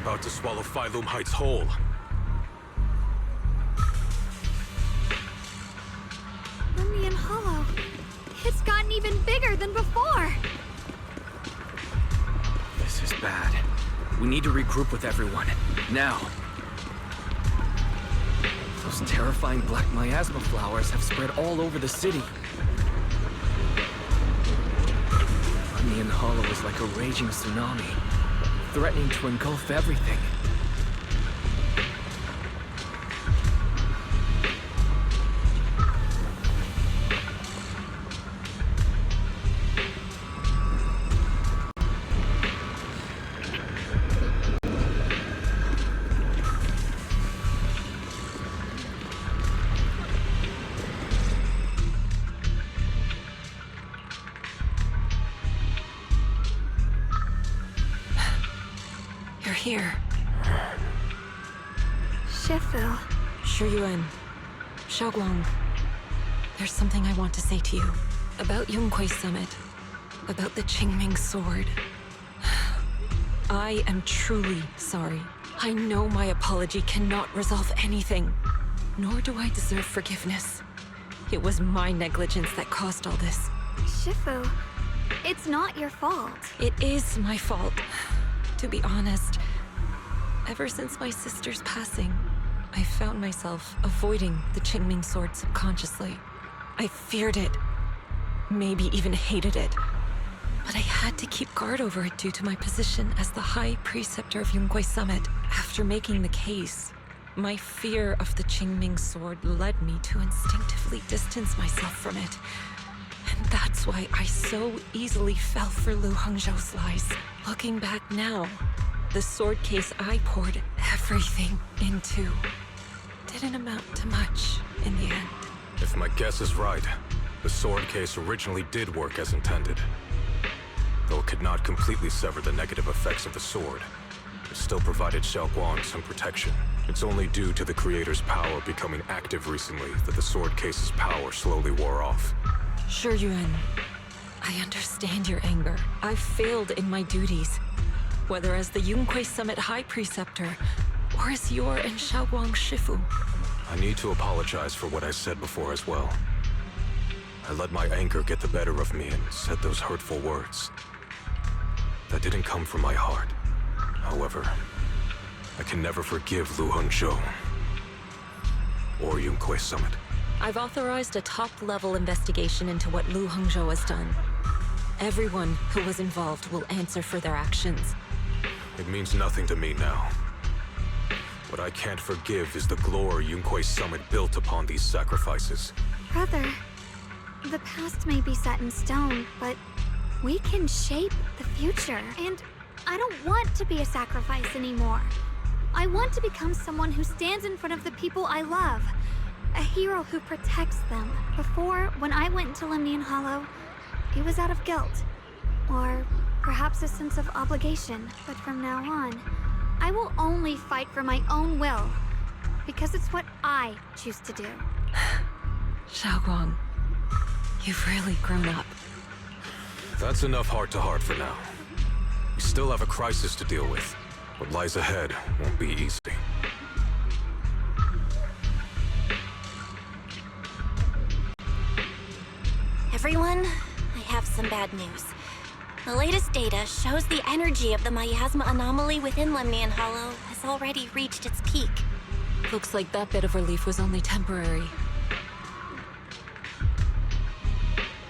about to swallow Phylum Heights whole. Lemnian Hollow. It's gotten even bigger than before. This is bad. We need to regroup with everyone. Now. Those terrifying black miasma flowers have spread all over the city. Lemnian Hollow is like a raging tsunami, threatening to engulf everything. Here. Shifu. Shiyuan. Xiaoguang. There's something I want to say to you. About Yunque's summit. About the Qingming sword. I am truly sorry. I know my apology cannot resolve anything. Nor do I deserve forgiveness. It was my negligence that caused all this. Shifu, it's not your fault. It is my fault. To be honest, ever since my sister's passing, I found myself avoiding the Qingming sword subconsciously. I feared it, maybe even hated it. But I had to keep guard over it due to my position as the High Preceptor of Yunque's Summit. After making the case, my fear of the Qingming sword led me to instinctively distance myself from it. And that's why I so easily fell for Lu Hongzhou's lies. Looking back now, the sword case I poured everything into didn't amount to much in the end. If my guess is right, the sword case originally did work as intended. Though it could not completely sever the negative effects of the sword, it still provided Xiaoguang some protection. It's only due to the creator's power becoming active recently that the sword case's power slowly wore off. Shiyuan, I understand your anger. I've failed in my duties, whether as the Yunque Summit High Preceptor, or as your and Xiaoguang's Shifu. I need to apologize for what I said before as well. I let my anger get the better of me and said those hurtful words. That didn't come from my heart. However, I can never forgive Lu Hongzhou or Yunque Summit. I've authorized a top-level investigation into what Lu Hongzhou has done. Everyone who was involved will answer for their actions. It means nothing to me now. What I can't forgive is the glory Yunque Summit built upon these sacrifices. Brother, the past may be set in stone, but we can shape the future. And I don't want to be a sacrifice anymore. I want to become someone who stands in front of the people I love. A hero who protects them. Before, when I went into Lemnian Hollow, it was out of guilt. Or perhaps a sense of obligation. But from now on, I will only fight for my own will. Because it's what I choose to do. Xiaoguang, you've really grown up. That's enough heart-to-heart for now. We still have a crisis to deal with. What lies ahead won't be easy. Everyone, I have some bad news. The latest data shows the energy of the miasma anomaly within Lemnian Hollow has already reached its peak. Looks like that bit of relief was only temporary.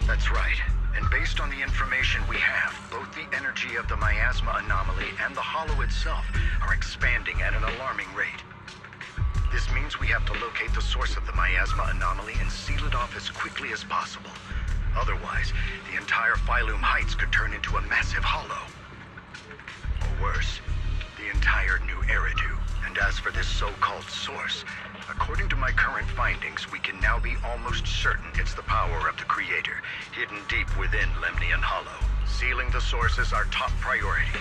That's right. And based on the information we have, both the energy of the miasma anomaly and the hollow itself are expanding at an alarming rate. This means we have to locate the source of the miasma anomaly and seal it off as quickly as possible. Otherwise, the entire Phylum Heights could turn into a massive hollow. Or worse, the entire new Eridu. And as for this so-called source, according to my current findings, we can now be almost certain it's the power of the Creator, hidden deep within Lemnian Hollow. Sealing the source is our top priority.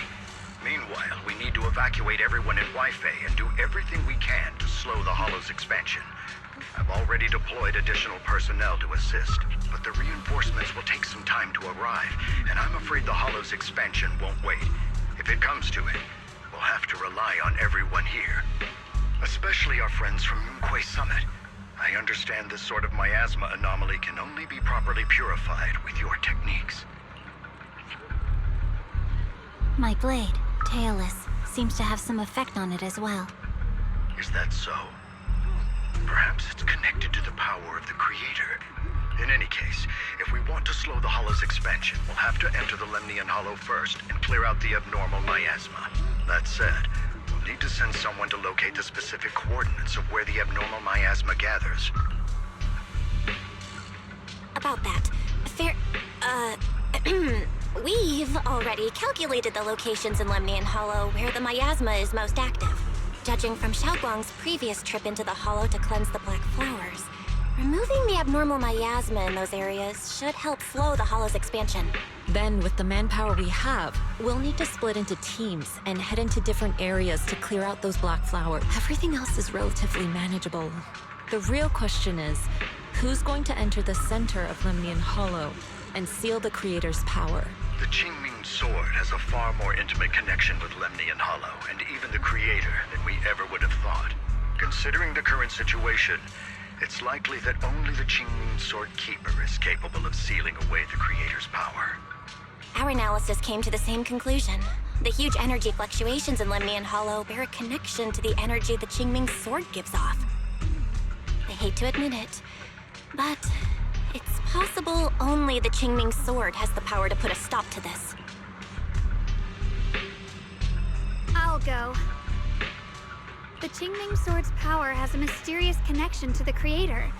Meanwhile, we need to evacuate everyone in Waifei and do everything we can to slow the Hollow's expansion. I've already deployed additional personnel to assist, but the reinforcements will take some time to arrive, and I'm afraid the Hollow's expansion won't wait. If it comes to it, we'll have to rely on everyone here. Especially our friends from Waifei Summit. I understand this sort of miasma anomaly can only be properly purified with your techniques. My blade, Zealess, seems to have some effect on it as well. Is that so? Perhaps it's connected to the power of the Creator. In any case, if we want to slow the Hollow's expansion, we'll have to enter the Lemnian Hollow first and clear out the abnormal miasma. That said, we'll need to send someone to locate the specific coordinates of where the abnormal miasma gathers. About that, we've already calculated the locations in Lemnian Hollow where the miasma is most active. Judging from Xiaoguang's previous trip into the Hollow to cleanse the Black Flowers, removing the abnormal miasma in those areas should help slow the Hollow's expansion. Then, with the manpower we have, we'll need to split into teams and head into different areas to clear out those black flowers. Everything else is relatively manageable. The real question is, who's going to enter the center of Lemnian Hollow and seal the Creator's power? The Qingming Sword has a far more intimate connection with Lemnian Hollow and even the Creator than we ever would have thought. Considering the current situation, it's likely that only the Qingming Sword Keeper is capable of sealing away the Creator's power. Our analysis came to the same conclusion. The huge energy fluctuations in Lemnian Hollow bear a connection to the energy the Qingming Sword gives off. I hate to admit it, but it's possible only the Qingming Sword has the power to put a stop to this. I'll go. The Qingming Sword's power has a mysterious connection to the Creator,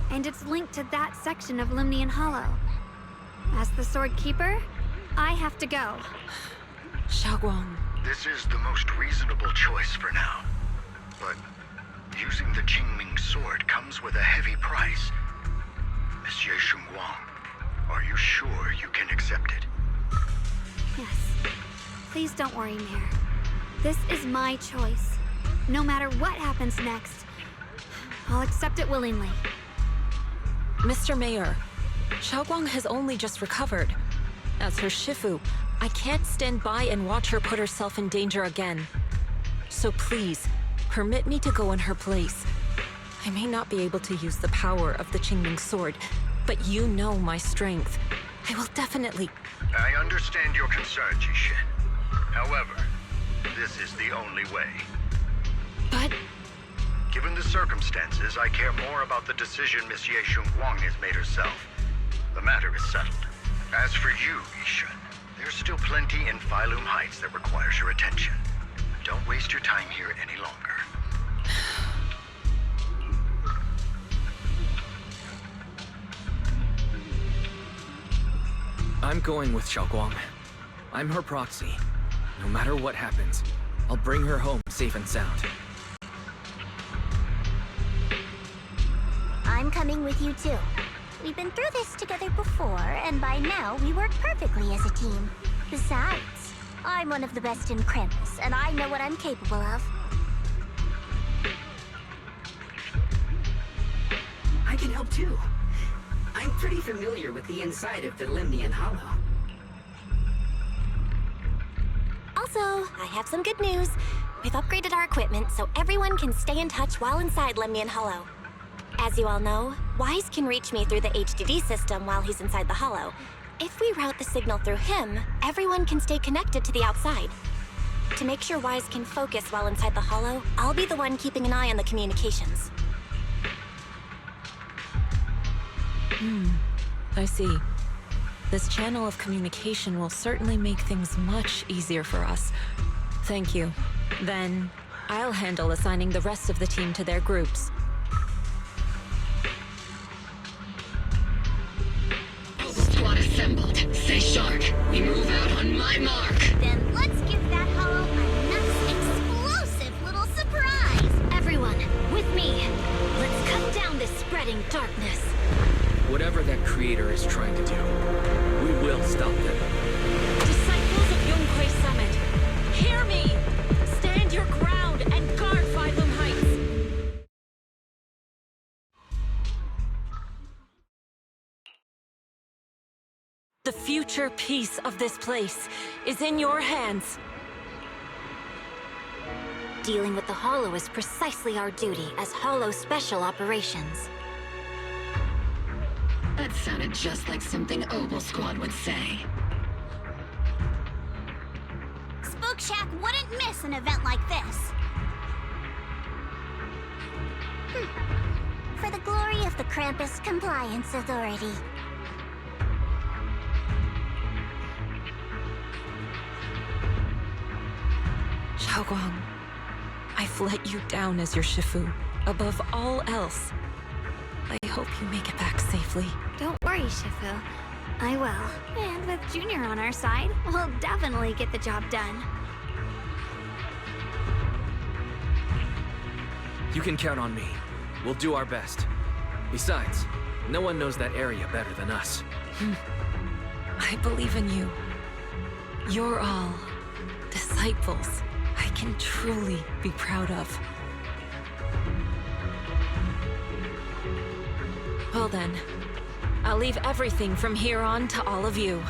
and it's linked to that section of Lemnian Hollow. As the Sword Keeper, I have to go. Xiaoguang. This is the most reasonable choice for now. But using the Qingming Sword comes with a heavy price. Monsieur Xunguang, are you sure you can accept it? Yes. Please don't worry, Mayor. This is my choice. No matter what happens next, I'll accept it willingly. Mr. Mayor, Xiaoguang has only just recovered. As her Shifu, I can't stand by and watch her put herself in danger again. So please, permit me to go in her place. I may not be able to use the power of the Qingming Sword, but you know my strength. I will definitely... I understand your concern, Jishin. However, this is the only way. But... Given the circumstances, I care more about the decision Miss Ye Xunguang has made herself. The matter is settled. As for you, Yishun, there's still plenty in Phylum Heights that requires your attention. Don't waste your time here any longer. I'm going with Xiaoguang. I'm her proxy. No matter what happens, I'll bring her home safe and sound. I'm coming with you too. We've been through this together before, and by now we work perfectly as a team. Besides, I'm one of the best in Krampus, and I know what I'm capable of. I can help too. I'm pretty familiar with the inside of the Lemnian Hollow. Also, I have some good news. We've upgraded our equipment so everyone can stay in touch while inside Lemnian Hollow. As you all know, Wise can reach me through the HDD system while he's inside the Hollow. If we route the signal through him, everyone can stay connected to the outside. To make sure Wise can focus while inside the Hollow, I'll be the one keeping an eye on the communications. I see. This channel of communication will certainly make things much easier for us. Thank you. Then, I'll handle assigning the rest of the team to their groups. Squad assembled. Stay sharp. We move out on my mark. Then let's give that hollow a nice, explosive little surprise! Everyone, with me. Let's cut down this spreading darkness. Whatever that creator is trying to do, we will stop them. Disciples of Waifei Summit, hear me! Stand your ground and guard Phylum Heights! The future peace of this place is in your hands. Dealing with the Hollow is precisely our duty as Hollow Special Operations. That sounded just like something Obel Squad would say. Spook Shack wouldn't miss an event like this. For the glory of the Krampus Compliance Authority. Xiaoguang, I've let you down as your Shifu. Above all else, I hope you make it back safely. Don't worry, Shifu. I will. And with Junior on our side, we'll definitely get the job done. You can count on me. We'll do our best. Besides, no one knows that area better than us. I believe in you. You're all disciples I can truly be proud of. Well then, I'll leave everything from here on to all of you.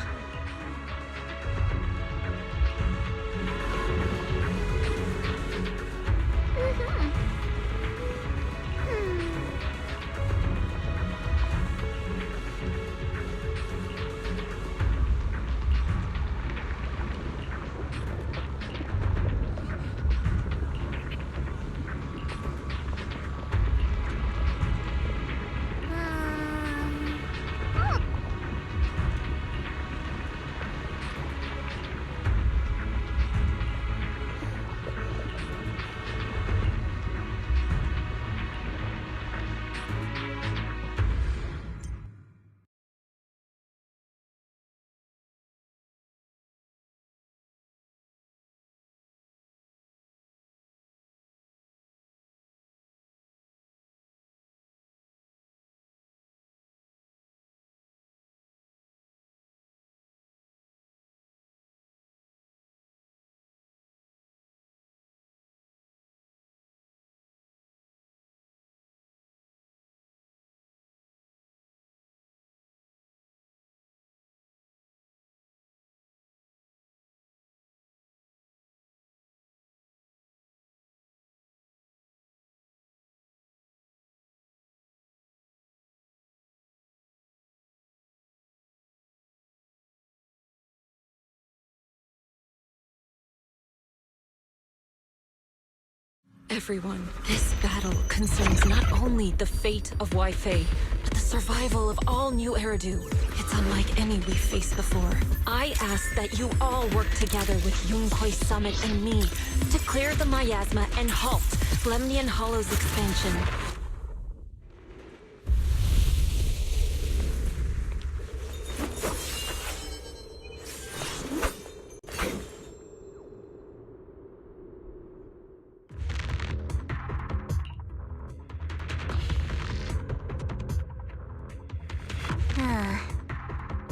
Everyone, this battle concerns not only the fate of Waifei, but the survival of all New Eridu. It's unlike any we've faced before. I ask that you all work together with Yunhui Summit and me to clear the miasma and halt Lemnian Hollow's expansion.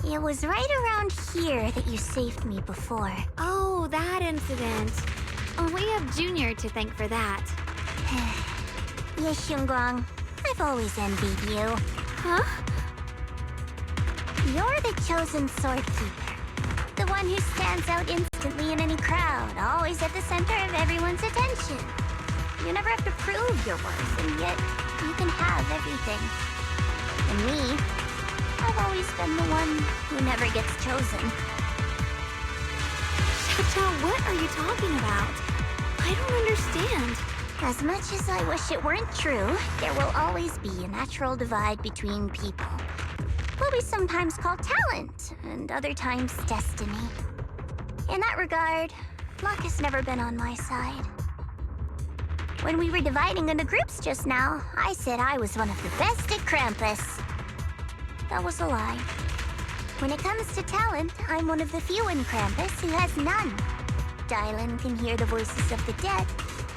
It was right around here that you saved me before. Oh, that incident. Oh, we have Junior to thank for that. Yes, Xiongguang. I've always envied you. Huh? You're the chosen sword keeper. The one who stands out instantly in any crowd, always at the center of everyone's attention. You never have to prove your worth, and yet you can have everything. And me, I've always been the one who never gets chosen. Xiao, what are you talking about? I don't understand. As much as I wish it weren't true, there will always be a natural divide between people. What we sometimes call talent, and other times destiny. In that regard, luck has never been on my side. When we were dividing into groups just now, I said I was one of the best at Krampus. That was a lie. When it comes to talent, I'm one of the few in Krampus who has none. Dylan can hear the voices of the dead.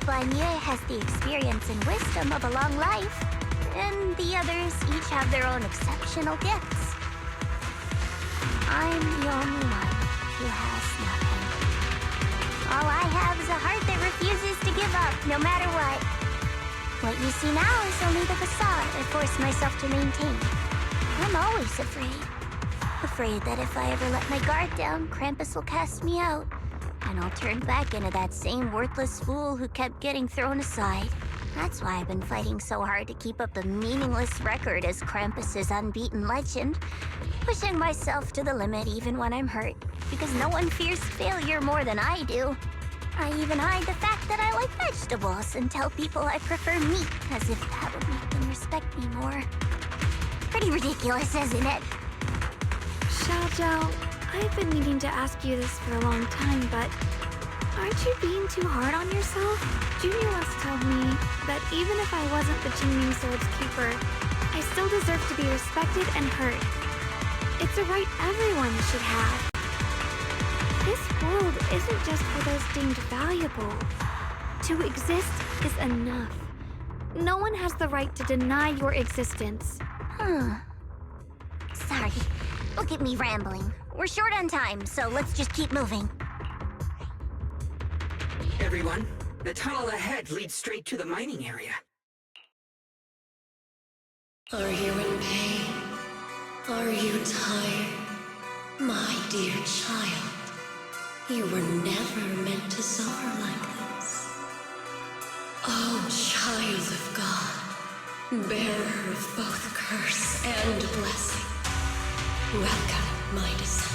Banya has the experience and wisdom of a long life. And the others each have their own exceptional gifts. I'm the only one who has nothing. All I have is a heart that refuses to give up, no matter what. What you see now is only the facade I force myself to maintain. I'm always afraid. Afraid that if I ever let my guard down, Krampus will cast me out, and and I'll turn back into that same worthless fool who kept getting thrown aside. That's why I've been fighting so hard to keep up a meaningless record as Krampus's unbeaten legend. Pushing myself to the limit even when I'm hurt, because no one fears failure more than I do. I even hide the fact that I like vegetables and tell people I prefer meat, as if that would make them respect me more. Pretty ridiculous, isn't it? Xiaozhou, I've been needing to ask you this for a long time, but aren't you being too hard on yourself? Junior once told me that even if I wasn't the Qingming Sword's keeper, I still deserve to be respected and heard. It's a right everyone should have. This world isn't just for those deemed valuable. To exist is enough. No one has the right to deny your existence. Sorry. Look at me rambling. We're short on time, so let's just keep moving. Everyone, the tunnel ahead leads straight to the mining area. Are you in pain? Are you tired? My dear child, you were never meant to suffer like this. Oh, child of God, bearer of both curse and blessing, welcome my descent.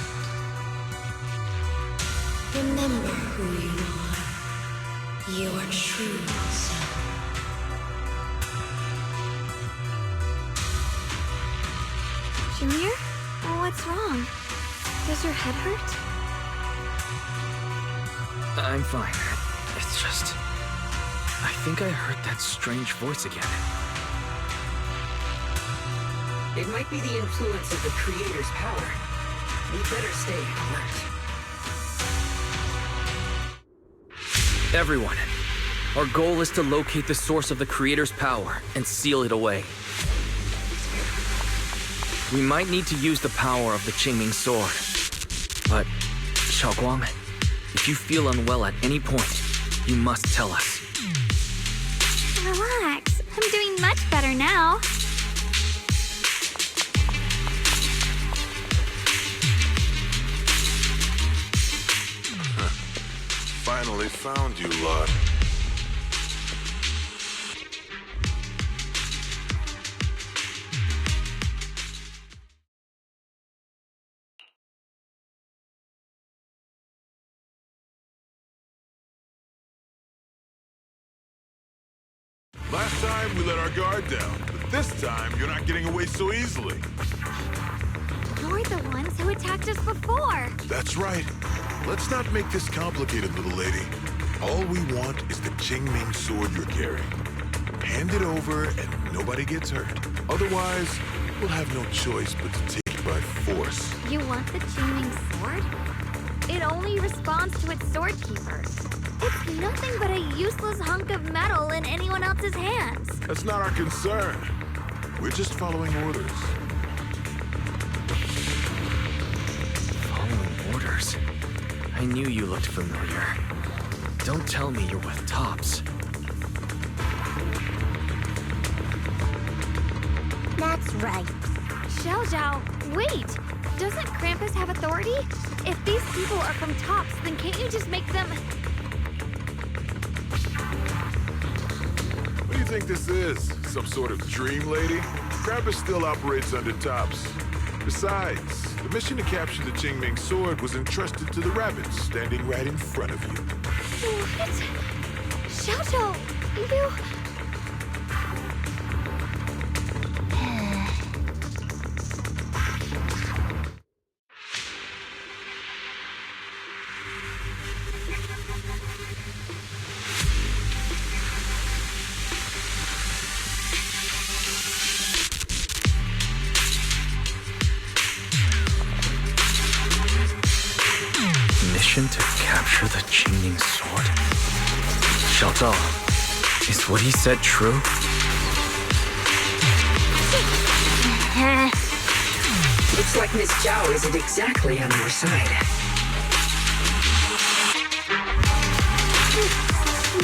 Remember who you are, your true self. Junior? What's wrong? Does your head hurt? I'm fine. It's just... I think I heard that strange voice again. It might be the influence of the Creator's power. We better stay alert. Everyone, our goal is to locate the source of the Creator's power and seal it away. We might need to use the power of the Qingming Sword. But, Xiaoguang, if you feel unwell at any point, you must tell us. Relax. I'm doing much better now. Finally found you, lot. Last time we let our guard down, but this time you're not getting away so easily. You're the ones who attacked us before. That's right. Let's not make this complicated, little lady. All we want is the Qingming Sword you're carrying. Hand it over and nobody gets hurt. Otherwise, we'll have no choice but to take it by force. You want the Qingming Sword? It only responds to its sword keeper. It's nothing but a useless hunk of metal in anyone else's hands. That's not our concern. We're just following orders. Following orders? I knew you looked familiar. Don't tell me you're with Tops. That's right. Xiaozhou, wait! Doesn't Krampus have authority? If these people are from Tops, then can't you just make them... What do you think this is? Some sort of dream lady? Krampus still operates under Tops. Besides, the mission to capture the Qingming Sword was entrusted to the rabbits standing right in front of you. What? Xiaozhou, you... Mission to capture the Qingming Sword? Xiaozhou, is what he said true? Looks like Miss Zhao isn't exactly on our side.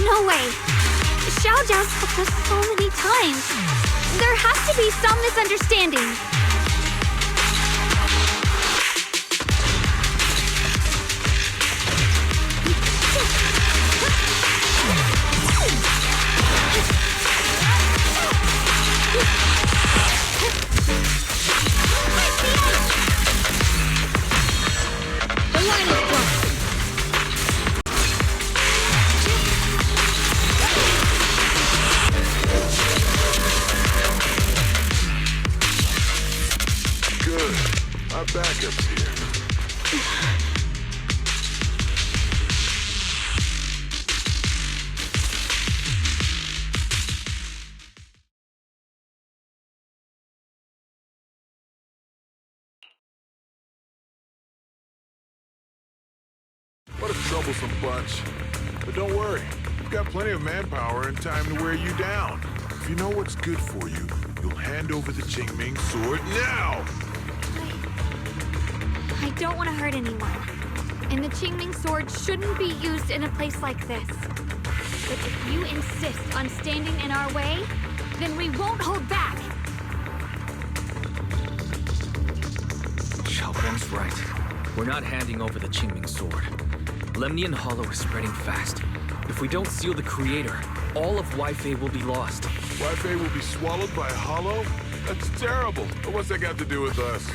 No way! Xiaozhou's helped us so many times. There has to be some misunderstanding. Backup's here. What a troublesome bunch. But don't worry, we've got plenty of manpower and time to wear you down. If you know what's good for you, you'll hand over the Qingming sword now! I don't want to hurt anyone. And the Qingming sword shouldn't be used in a place like this. But if you insist on standing in our way, then we won't hold back. Xiaoguang's right. We're not handing over the Qingming sword. Lemnian Hollow is spreading fast. If we don't seal the Creator, all of Waifei will be lost. Waifei will be swallowed by Hollow? That's terrible. But what's that got to do with us?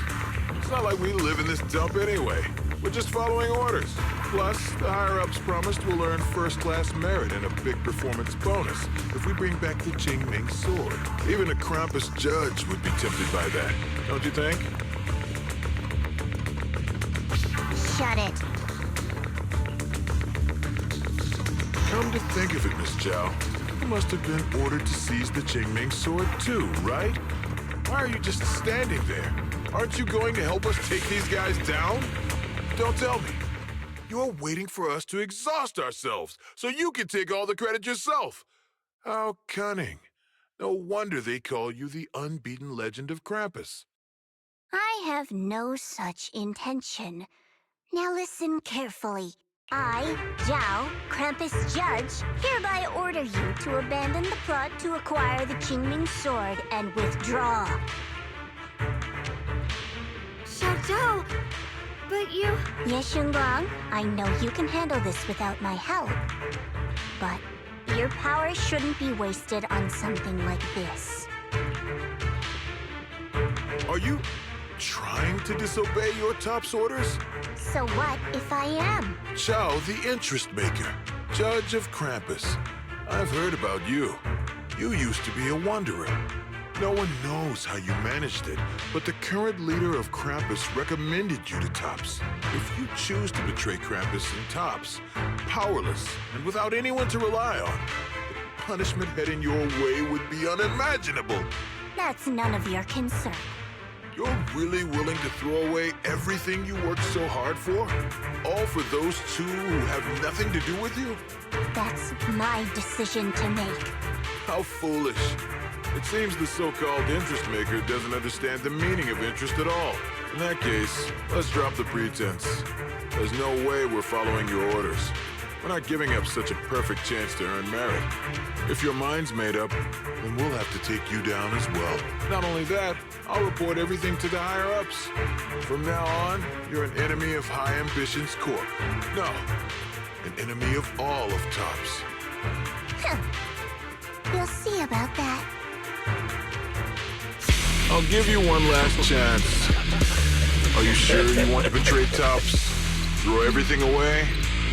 It's not like we live in this dump anyway. We're just following orders. Plus, the higher-ups promised we'll earn first-class merit and a big performance bonus if we bring back the Qingming sword. Even a Krampus judge would be tempted by that, don't you think? Shut it. Come to think of it, Miss Zhao, you must have been ordered to seize the Qingming sword too, right? Why are you just standing there? Aren't you going to help us take these guys down? Don't tell me. You're waiting for us to exhaust ourselves so you can take all the credit yourself. How cunning. No wonder they call you the unbeaten legend of Krampus. I have no such intention. Now listen carefully. I, Zhao, Krampus Judge, hereby order you to abandon the plot to acquire the Qingming sword and withdraw. Xiao, but you... Yes, Xinguang, I know you can handle this without my help. But your power shouldn't be wasted on something like this. Are you trying to disobey your top's orders? So what if I am? Zhao, the interest maker, judge of Krampus. I've heard about you. You used to be a wanderer. No one knows how you managed it, but the current leader of Krampus recommended you to Tops. If you choose to betray Krampus and Tops, powerless and without anyone to rely on, the punishment heading your way would be unimaginable. That's none of your concern. You're really willing to throw away everything you worked so hard for? All for those two who have nothing to do with you? That's my decision to make. How foolish. It seems the so-called interest maker doesn't understand the meaning of interest at all. In that case, let's drop the pretense. There's no way we're following your orders. We're not giving up such a perfect chance to earn merit. If your mind's made up, then we'll have to take you down as well. Not only that, I'll report everything to the higher-ups. From now on, you're an enemy of High Ambitions Corp. No, an enemy of all of Tops. We'll see about that. I'll give you one last chance. Are you sure you want to betray Tops? Throw everything away?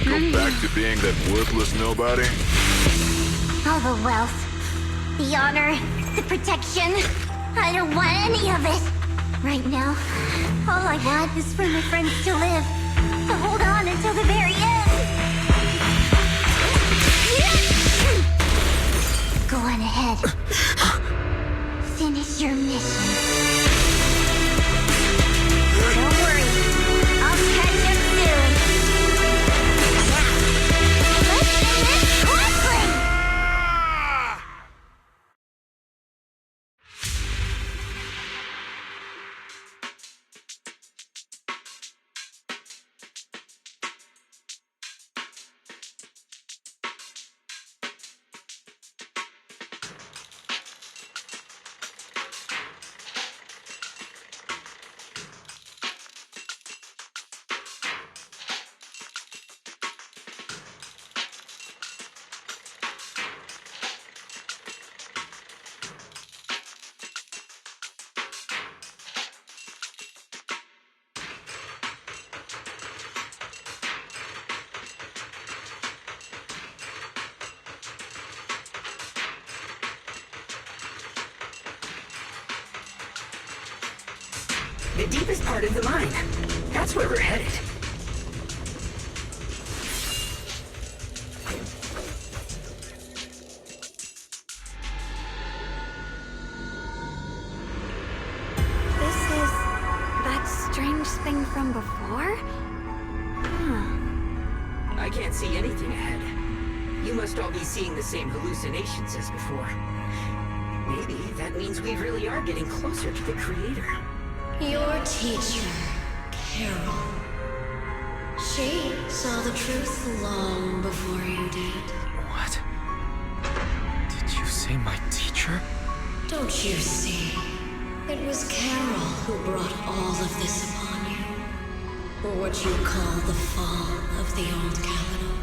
Go back to being that worthless nobody? All the wealth, the honor, the protection. I don't want any of it. Right now, all I want is for my friends to live. To hold on until the very end. Go on ahead. Finish your mission. Don't worry. I'll catch up soon. Let's finish quickly! The deepest part of the mine. That's where we're headed. This is that strange thing from before? I can't see anything ahead. You must all be seeing the same hallucinations as before. Maybe that means we really are getting closer to the Creator. Your teacher, Carol. She saw the truth long before you did. What? Did you say my teacher? Don't you see? It was Carol who brought all of this upon you. What you call the fall of the old capital.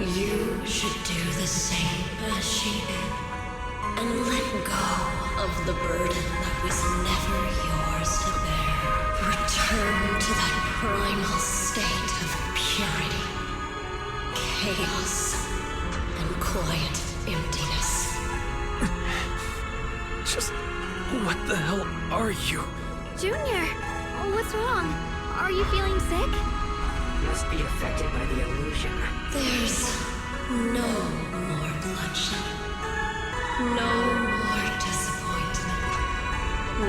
You should do the same as she did. And let go of the burden that was never yours to bear. Return to that primal state of purity, chaos, and quiet emptiness. Just what the hell are you? Junior, what's wrong? Are you feeling sick? Must be affected by the illusion. There's no more bloodshed. No more disappointment.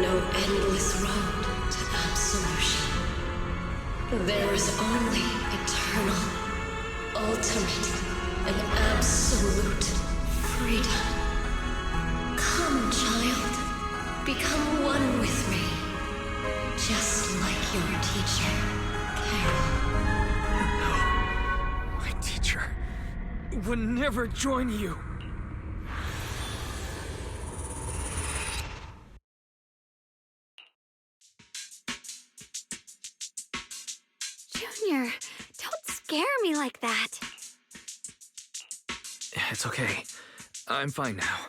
No endless road to absolution. There is only eternal, ultimate, and absolute freedom. Come, child. Become one with me. Just like your teacher, Carol. No. My teacher would never join you. Junior, don't scare me like that. It's okay. I'm fine now.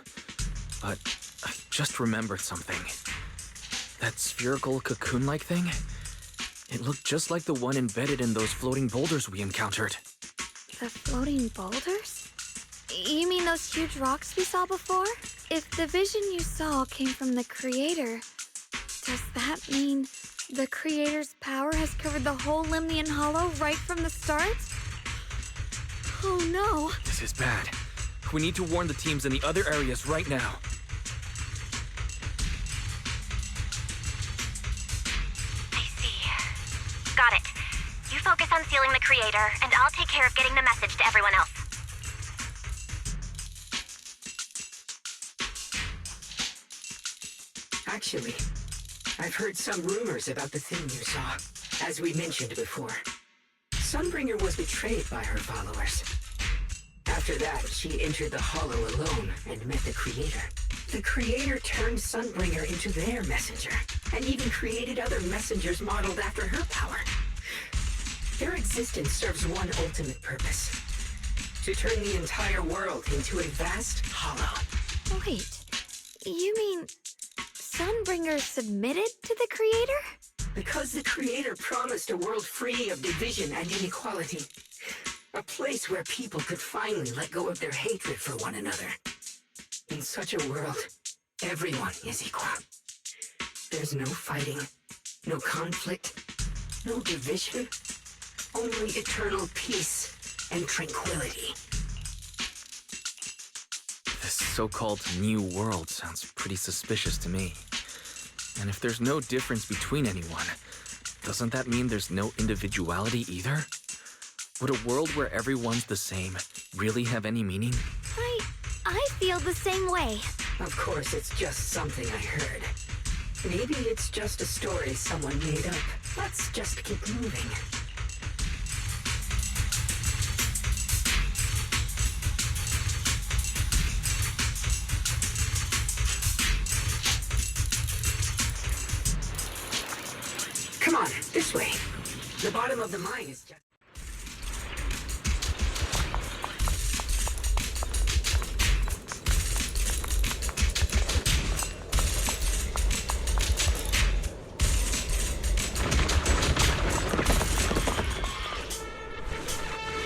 But I just remembered something. That spherical cocoon-like thing? It looked just like the one embedded in those floating boulders we encountered. The floating boulders? You mean those huge rocks we saw before? If the vision you saw came from the Creator, does that mean the Creator's power has covered the whole Limnian Hollow right from the start? Oh no. This is bad. We need to warn the teams in the other areas right now. I see. Got it. You focus on sealing the Creator, and I'll take care of getting the message to everyone else. Actually, I've heard some rumors about the thing you saw. As we mentioned before, Sunbringer was betrayed by her followers. After that, she entered the Hollow alone and met the Creator. The Creator turned Sunbringer into their messenger, and even created other messengers modeled after her power. Their existence serves one ultimate purpose: to turn the entire world into a vast hollow. Wait, you mean Sunbringer submitted to the Creator? Because the Creator promised a world free of division and inequality. A place where people could finally let go of their hatred for one another. In such a world, everyone is equal. There's no fighting, no conflict, no division, only eternal peace and tranquility. This so-called new world sounds pretty suspicious to me. And if there's no difference between anyone, doesn't that mean there's no individuality either? Would a world where everyone's the same really have any meaning? I feel the same way. Of course, it's just something I heard. Maybe it's just a story someone made up. Let's just keep moving. Come on, this way. The bottom of the mine is just...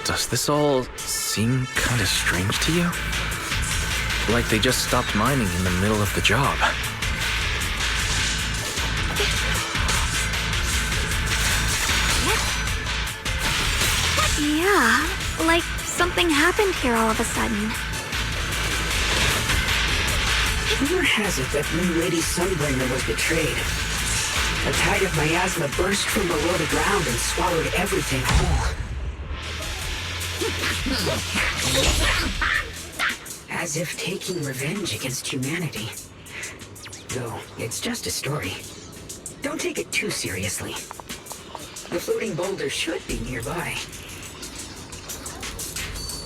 Does this all seem kind of strange to you? Like they just stopped mining in the middle of the job. Yeah, like something happened here all of a sudden. Rumor has it that Blue Lady Sunbringer was betrayed. A tide of miasma burst from below the ground and swallowed everything whole. As if taking revenge against humanity. Though, it's just a story. Don't take it too seriously. The floating boulder should be nearby.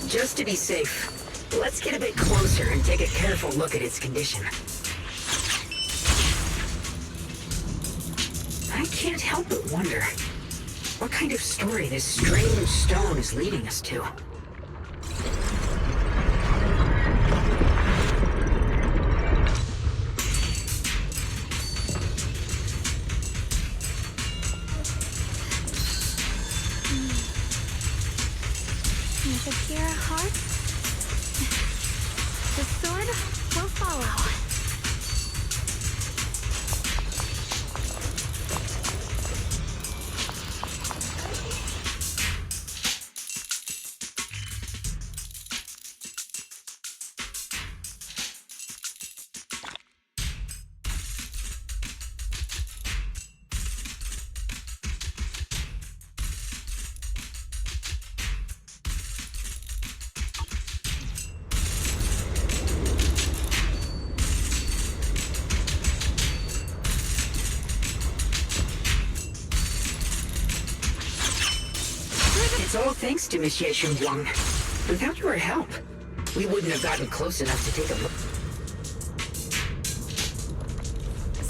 Just to be safe, let's get a bit closer and take a careful look at its condition. I can't help but wonder what kind of story this strange stone is leading us to. With a pure heart, the sword will follow. It's all thanks to Miss Yeshun Wang. Without your help, we wouldn't have gotten close enough to take a look.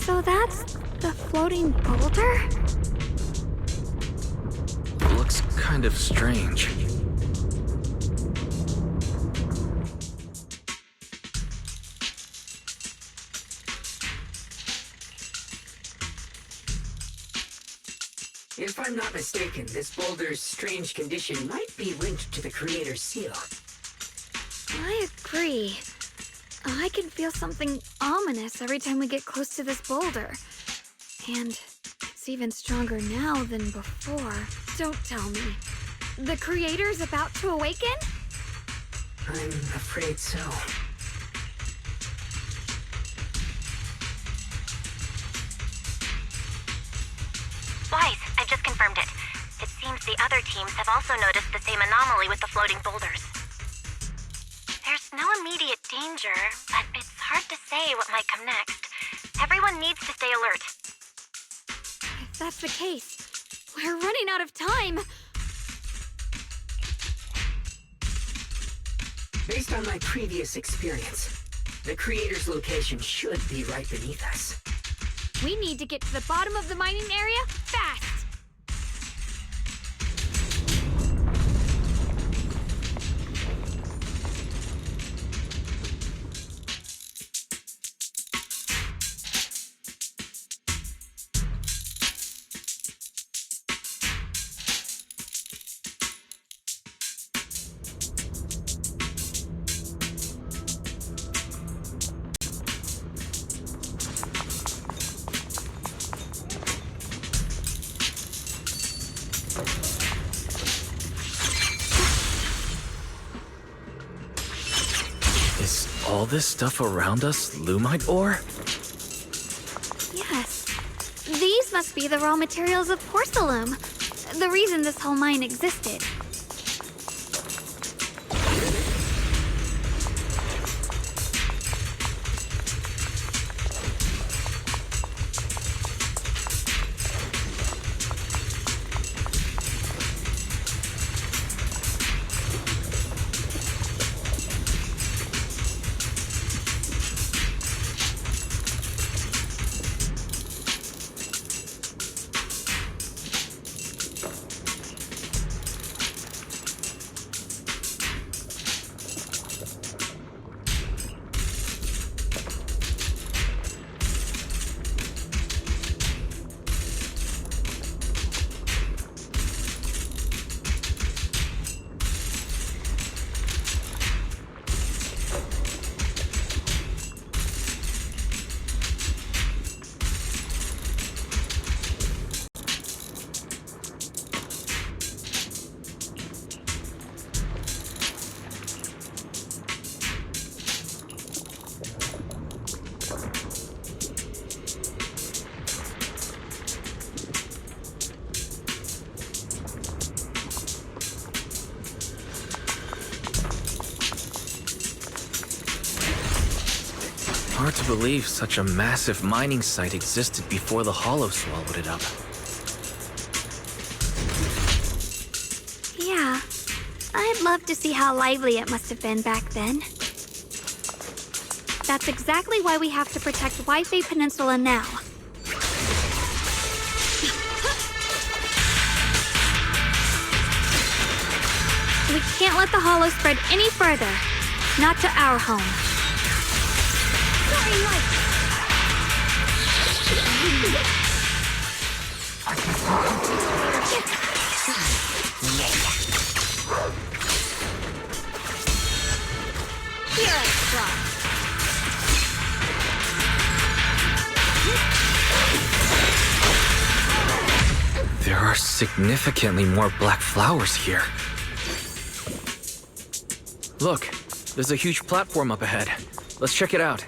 So that's the floating boulder? Looks kind of strange. If I'm not mistaken, this boulder's strange condition might be linked to the Creator's seal. I agree. I can feel something ominous every time we get close to this boulder. And it's even stronger now than before. Don't tell me. The Creator's about to awaken? I'm afraid so. Wise, I've just confirmed it. It seems the other teams have also noticed the same anomaly with the floating boulders. There's no immediate danger, but it's hard to say what might come next. Everyone needs to stay alert. If that's the case, we're running out of time. Based on my previous experience, the Creator's location should be right beneath us. We need to get to the bottom of the mining area fast. Is all this stuff around us Lumite ore? Yes. These must be the raw materials of porcelain. The reason this whole mine existed. Hard to believe such a massive mining site existed before the Hollow swallowed it up. Yeah. I'd love to see how lively it must have been back then. That's exactly why we have to protect Waifei Peninsula now. We can't let the Hollow spread any further. Not to our home. Sorry, Light! Here I try. There are significantly more black flowers here. Look, there's a huge platform up ahead. Let's check it out.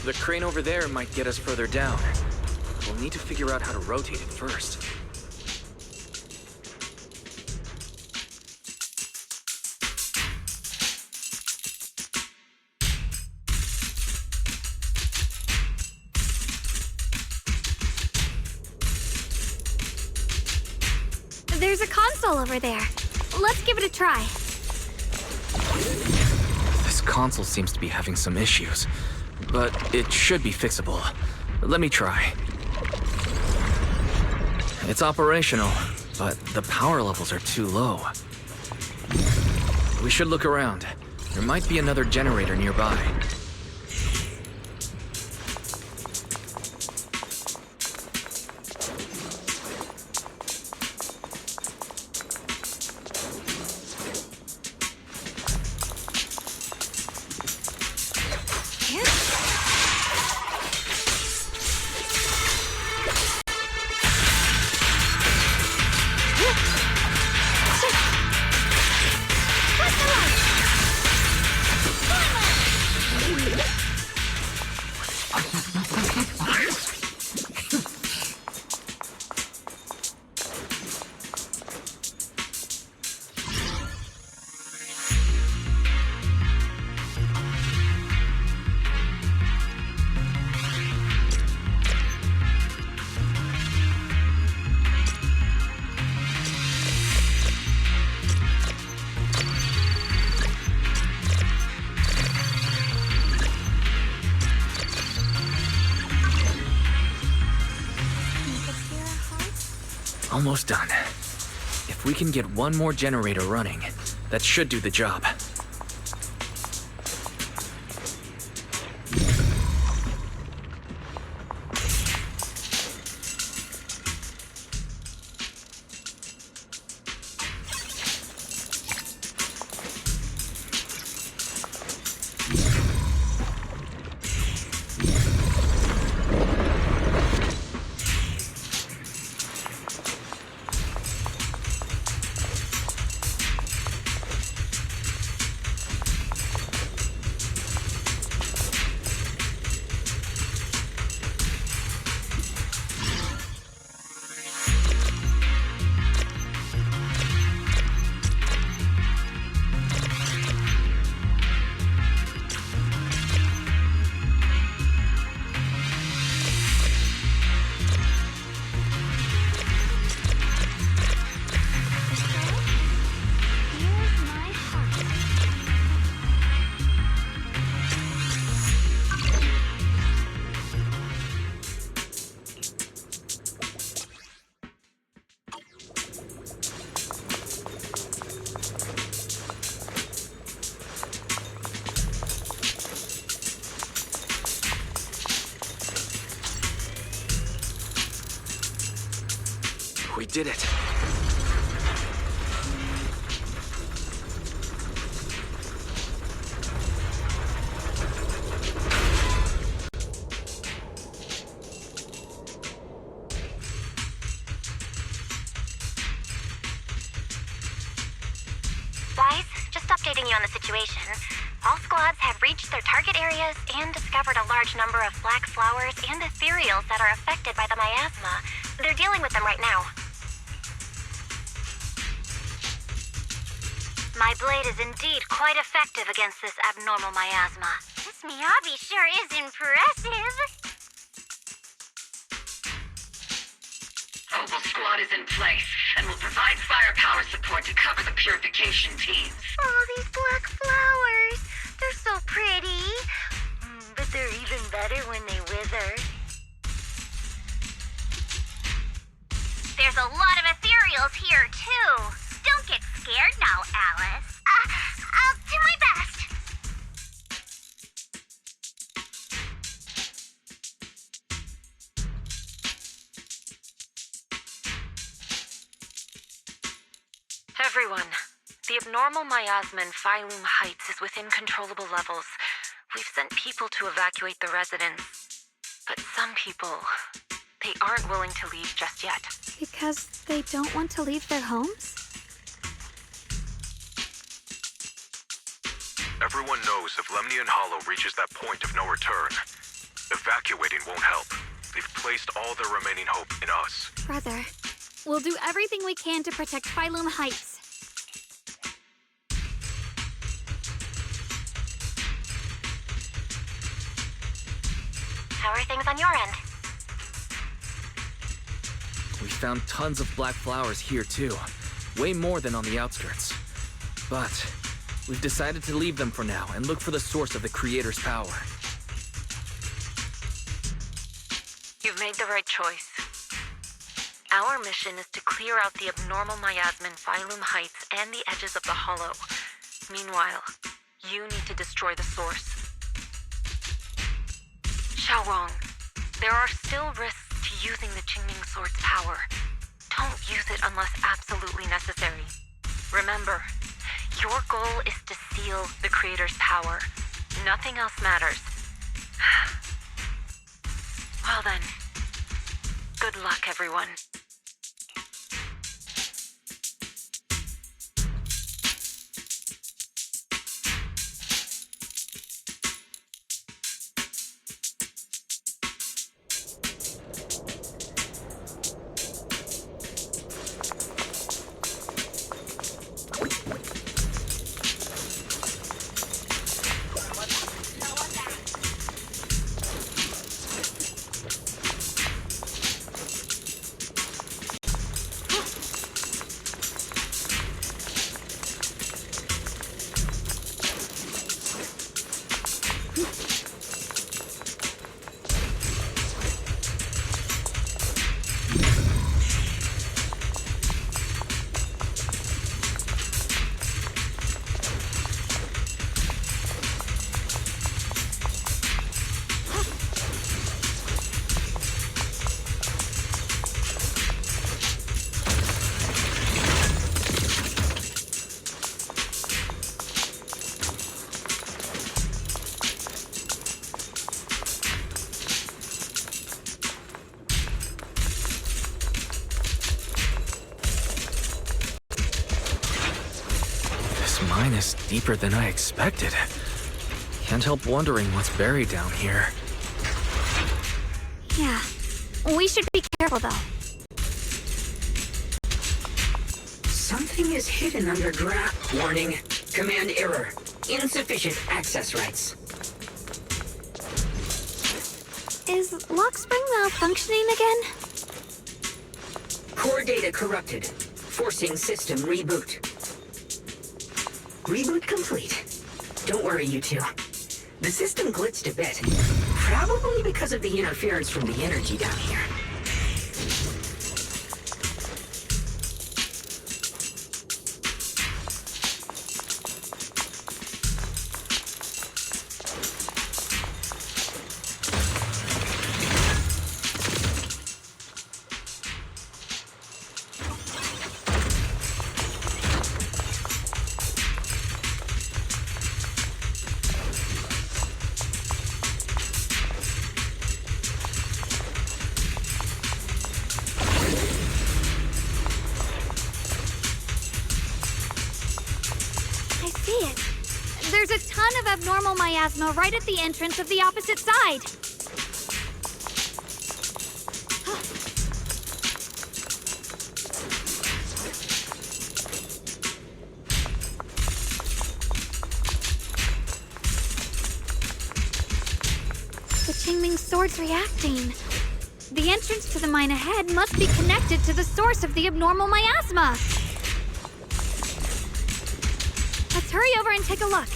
The crane over there might get us further down. We'll need to figure out how to rotate it first. There's a console over there. Let's give it a try. This console seems to be having some issues, but it should be fixable. Let me try. It's operational, but the power levels are too low. We should look around. There might be another generator nearby. Almost done. If we can get one more generator running, that should do the job. We did it. Wise, just updating you on the situation. All squads have reached their target areas and discovered a large number of black flowers and ethereals that are affected by the miasma. They're dealing with them right now. My blade is indeed quite effective against this abnormal miasma. This Miyabi sure is impressive. Opal Squad is in place and will provide firepower support to cover the purification teams. Oh, these black flowers. They're so pretty. But they're even better when they wither. There's a lot of ethereals here, too. Don't get scared now, Alice. I'll do my best. Everyone, the abnormal miasma in Phylum Heights is within controllable levels. We've sent people to evacuate the residents. But some people, they aren't willing to leave just yet. Because they don't want to leave their homes? Everyone knows if Lemnian Hollow reaches that point of no return, evacuating won't help. They've placed all their remaining hope in us. Brother, we'll do everything we can to protect Phylum Heights. How are things on your end? We found tons of black flowers here too. Way more than on the outskirts. But we've decided to leave them for now and look for the source of the Creator's power. You've made the right choice. Our mission is to clear out the abnormal miasma in Phylum Heights and the edges of the Hollow. Meanwhile, you need to destroy the source. Xiaorong, there are still risks to using the Qingming Sword's power. Don't use it unless absolutely necessary. Remember, your goal is to seal the Creator's power. Nothing else matters. Well then, good luck, everyone. Mine is deeper than I expected. Can't help wondering what's buried down here. Yeah, we should be careful though. Something is hidden underground. Warning. Command error. Insufficient access rights. Is Lockspring malfunctioning again? Core data corrupted. Forcing system reboot. Reboot complete. Don't worry, you two. The system glitched a bit. Probably because of the interference from the energy down here. abnormal miasma right at the entrance of the opposite side. The Qingming sword's reacting. The entrance to the mine ahead must be connected to the source of the abnormal miasma. Let's hurry over and take a look.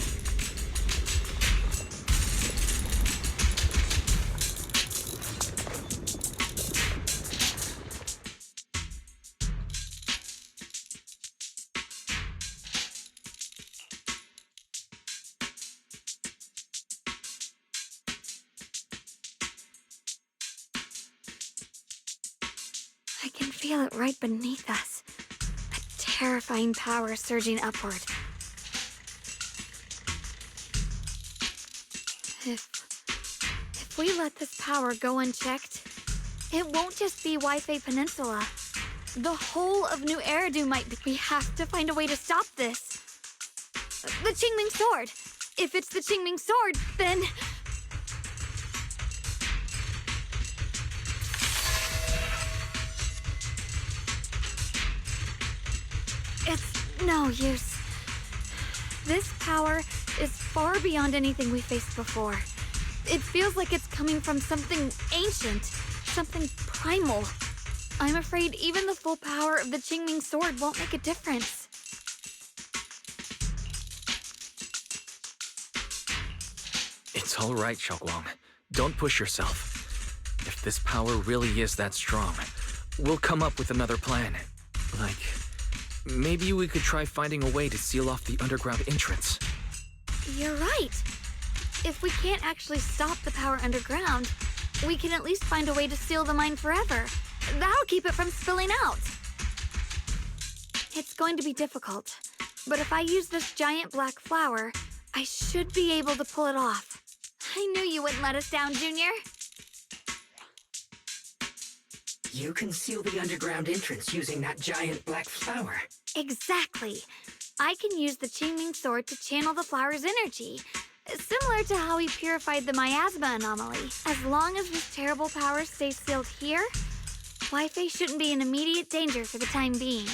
I can feel it right beneath us. A terrifying power surging upward. If we let this power go unchecked, it won't just be Waifei Peninsula. The whole of New Eridu might be. We have to find a way to stop this. The Qingming sword. If it's the Qingming sword, then... It's no use. This power is far beyond anything we faced before. It feels like it's coming from something ancient, something primal. I'm afraid even the full power of the Qingming sword won't make a difference. It's all right, Xiaoguang. Don't push yourself. If this power really is that strong, we'll come up with another plan. Like, maybe we could try finding a way to seal off the underground entrance. You're right. If we can't actually stop the power underground, we can at least find a way to seal the mine forever. That'll keep it from spilling out. It's going to be difficult, but if I use this giant black flower, I should be able to pull it off. I knew you wouldn't let us down, Junior. You can seal the underground entrance using that giant black flower. Exactly. I can use the Qingming sword to channel the flower's energy, similar to how we purified the miasma anomaly. As long as this terrible power stays sealed here, Waifei shouldn't be in immediate danger for the time being.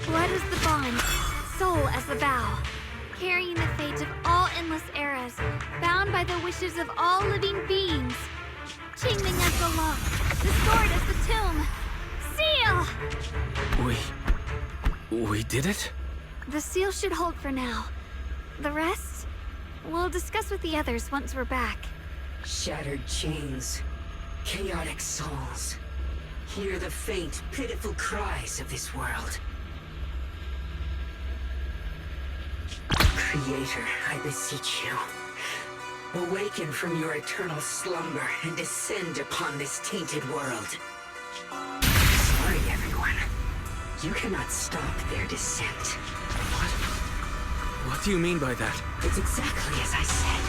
Blood is the bond, soul as the vow, carrying the fate of all endless eras, bound by the wishes of all living beings. Qingming as the law, the sword as the tomb. Seal! We did it? The seal should hold for now. The rest, we'll discuss with the others once we're back. Shattered chains, chaotic souls. Hear the faint, pitiful cries of this world. Creator, I beseech you. Awaken from your eternal slumber and descend upon this tainted world. Sorry, everyone. You cannot stop their descent. What do you mean by that? It's exactly as I said.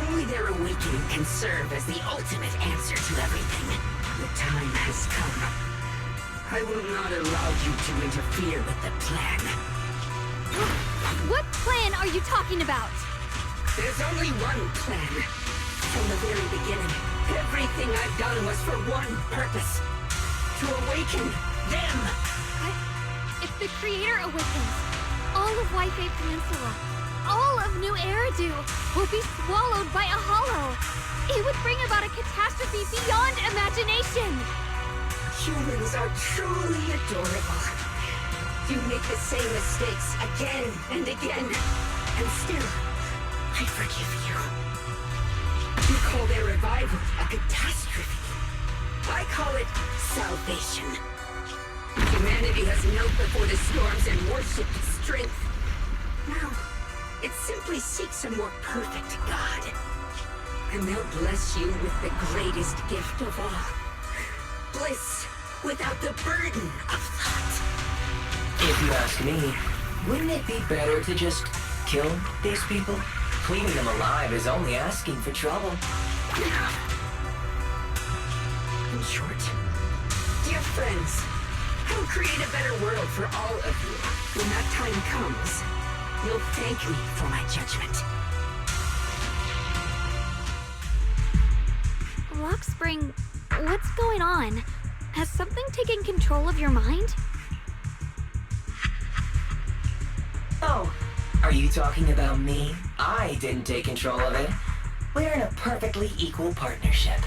Only their awakening can serve as the ultimate answer to everything. The time has come. I will not allow you to interfere with the plan. What plan are you talking about? There's only one plan. From the very beginning, everything I've done was for one purpose. To awaken them. If the Creator awakens, all of Waifei Peninsula, all of New Eridu, will be swallowed by a hollow. It would bring about a catastrophe beyond imagination. Humans are truly adorable. You make the same mistakes again and again, and still, I forgive you. You call their revival a catastrophe. I call it salvation. Humanity has knelt before the storms and worshipped strength. Now, it simply seeks a more perfect God. And they'll bless you with the greatest gift of all. Bliss without the burden of thought. If you ask me, wouldn't it be better to just kill these people? Leaving them alive is only asking for trouble. In short, dear friends, I'll create a better world for all of you. When that time comes, you'll thank me for my judgment. Rockspring, what's going on? Has something taken control of your mind? Oh, are you talking about me? I didn't take control of it. We're in a perfectly equal partnership.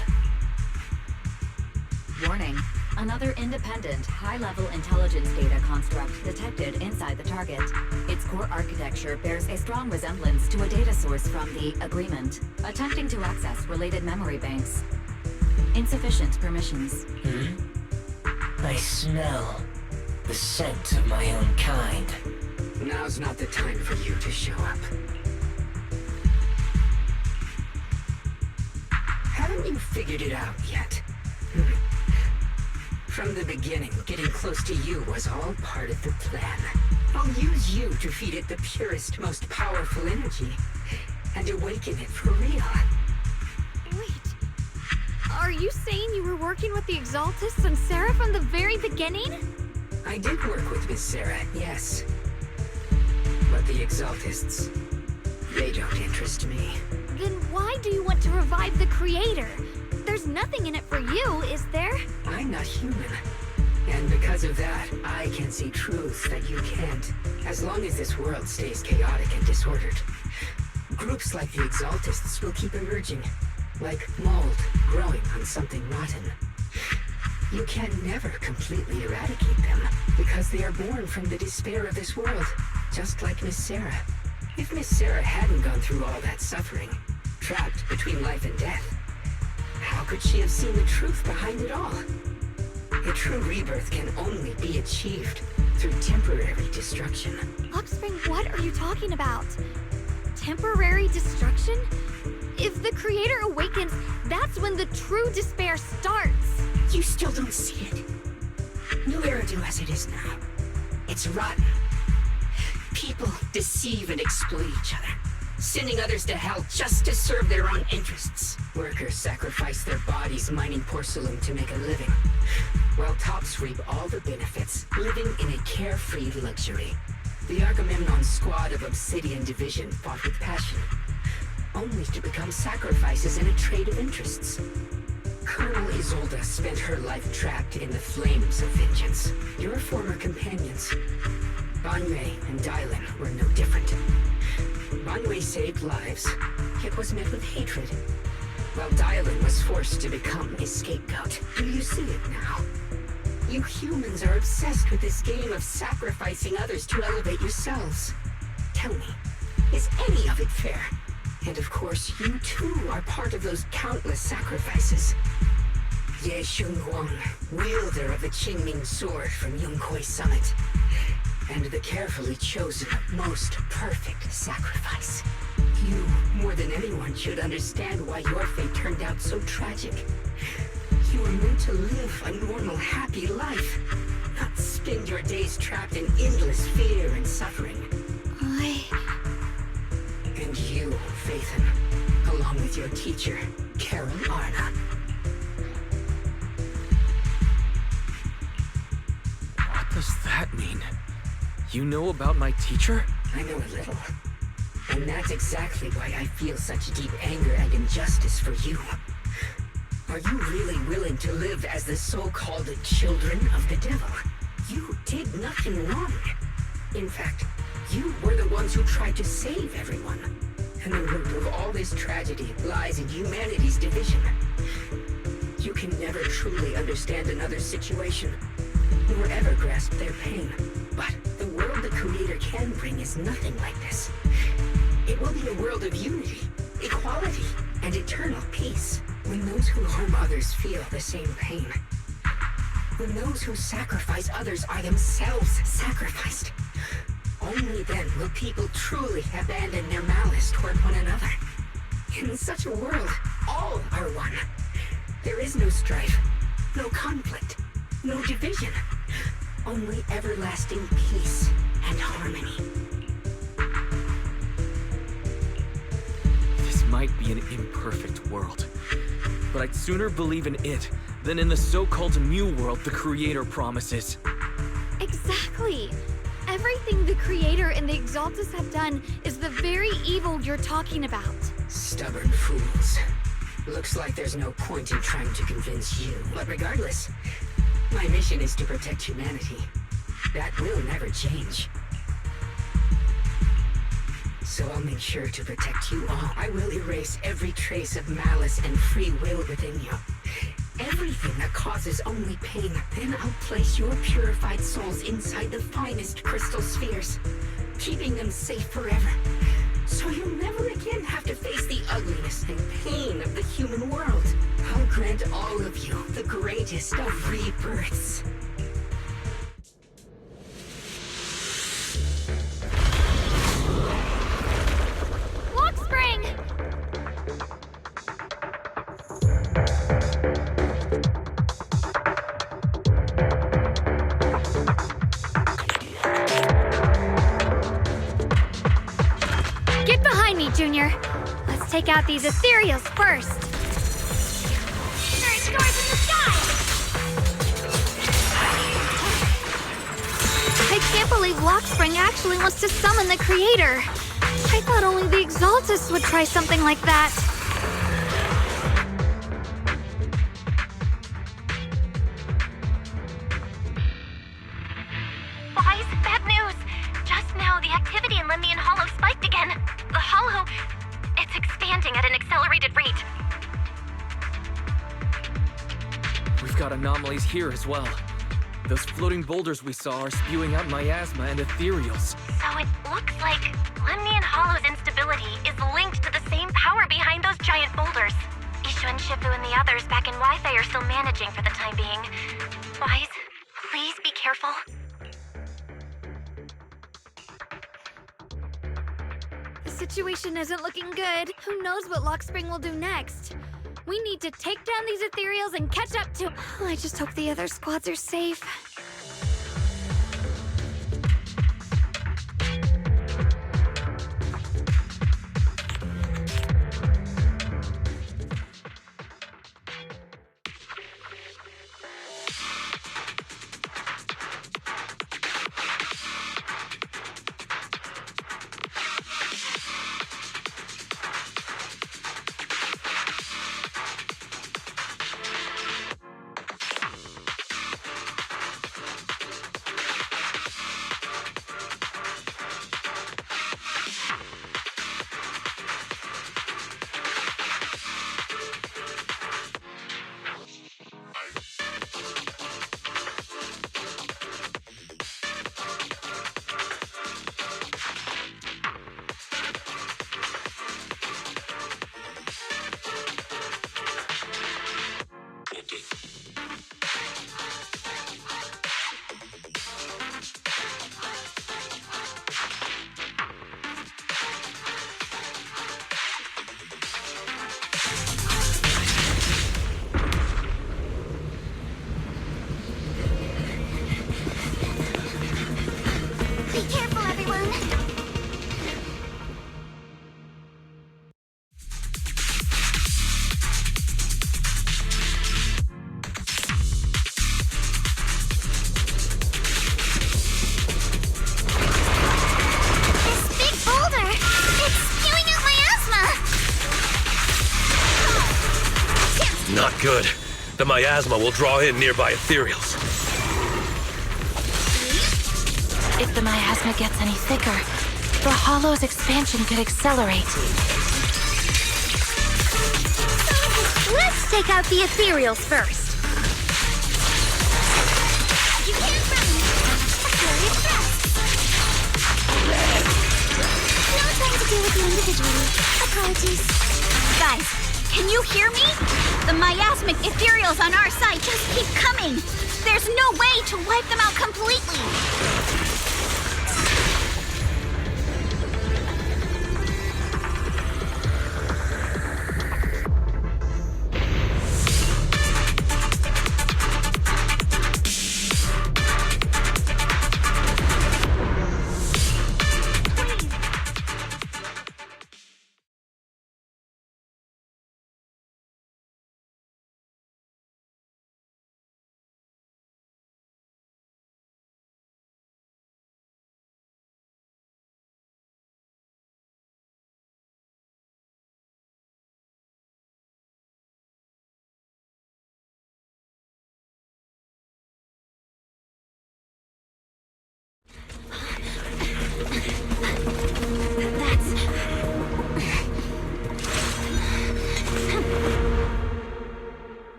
Warning. Another independent, high-level intelligence data construct detected inside the target. Its core architecture bears a strong resemblance to a data source from the Agreement, attempting to access related memory banks. Insufficient permissions. I smell the scent of my own kind. Now's not the time for you to show up. Haven't you figured it out yet? From the beginning, getting close to you was all part of the plan. I'll use you to feed it the purest, most powerful energy, and awaken it for real. Wait, are you saying you were working with the Exaltists and Sarah from the very beginning? I did work with Miss Sarah, yes. But the Exaltists, they don't interest me. Then why do you want to revive the Creator? There's nothing in it for you, is there? I'm not human. And because of that, I can see truths that you can't, as long as this world stays chaotic and disordered. Groups like the Exaltists will keep emerging, like mold growing on something rotten. You can never completely eradicate them, because they are born from the despair of this world, just like Miss Sarah. If Miss Sarah hadn't gone through all that suffering, trapped between life and death, how could she have seen the truth behind it all? A true rebirth can only be achieved through temporary destruction. Rockspring, what are you talking about? Temporary destruction? If the Creator awakens, that's when the true despair starts. You still don't see it. New Eridu as it is now. It's rotten. People deceive and exploit each other, sending others to hell just to serve their own interests. Workers sacrifice their bodies mining porcelain to make a living, while tops reap all the benefits, living in a carefree luxury. The Agamemnon squad of Obsidian Division fought with passion, only to become sacrifices in a trade of interests. Colonel Isolde spent her life trapped in the flames of vengeance. Your former companions, Waifei and Dylan, were no different. Waifei saved lives, yet was met with hatred, while Dylan was forced to become a scapegoat. Do you see it now? You humans are obsessed with this game of sacrificing others to elevate yourselves. Tell me, is any of it fair? And of course, you too are part of those countless sacrifices. Ye Shunhuang, wielder of the Qingming sword from Yongkoi Summit, and the carefully chosen, most perfect sacrifice. You, more than anyone, should understand why your fate turned out so tragic. You were meant to live a normal, happy life, not spend your days trapped in endless fear and suffering. And you, Faithen, along with your teacher, Carol Arna. What does that mean? You know about my teacher? I know a little. And that's exactly why I feel such deep anger and injustice for you. Are you really willing to live as the so-called children of the devil? You did nothing wrong. In fact, you were the ones who tried to save everyone. And the root of all this tragedy lies in humanity's division. You can never truly understand another's situation, nor ever grasp their pain. But the world the Creator can bring is nothing like this. It will be a world of unity, equality, and eternal peace. When those who harm others feel the same pain. When those who sacrifice others are themselves sacrificed. Only then will people truly abandon their malice toward one another. In such a world, all are one. There is no strife, no conflict, no division. Only everlasting peace and harmony. This might be an imperfect world, but I'd sooner believe in it than in the so-called new world the Creator promises. Exactly. Everything the Creator and the Exaltus have done is the very evil you're talking about. Stubborn fools. Looks like there's no point in trying to convince you. But regardless, my mission is to protect humanity. That will never change. So I'll make sure to protect you all. I will erase every trace of malice and free will within you. Everything that causes only pain. Then I'll place your purified souls inside the finest crystal spheres, keeping them safe forever. So you'll never again have to face the ugliness and pain of the human world. I'll grant all of you the greatest of rebirths. Lock spring! Get behind me, Junior. Let's take out these ethereals first. There's stars in the sky! I can't believe Lockspring actually wants to summon the Creator. I thought only the Exaltus would try something like that. Boys, bad news! Just now, the activity in Lemnian Hollow spiked again. The Hollow, it's expanding at an accelerated rate. We've got anomalies here as well. Those floating boulders we saw are spewing out miasma and ethereals. So it looks like Lemnian Hollow's instability is linked to the same power behind those giant boulders. Ishu and Shifu and the others back in Waifei are still managing for the time being. Boys, please be careful. The situation isn't looking good. Who knows what Lockspring will do next? We need to take down these ethereals and catch up to... I just hope the other squads are safe. Be careful, everyone. This big boulder, it's spewing out miasma. Not good. The miasma will draw in nearby ethereals. If the miasma gets any thicker, the Hollow's expansion could accelerate. Let's take out the ethereals first. You can't run. Aquarius rest. No time to deal with you individually. Apologies. Guys, can you hear me? The miasmic ethereals on our side just keep coming. There's no way to wipe them out completely.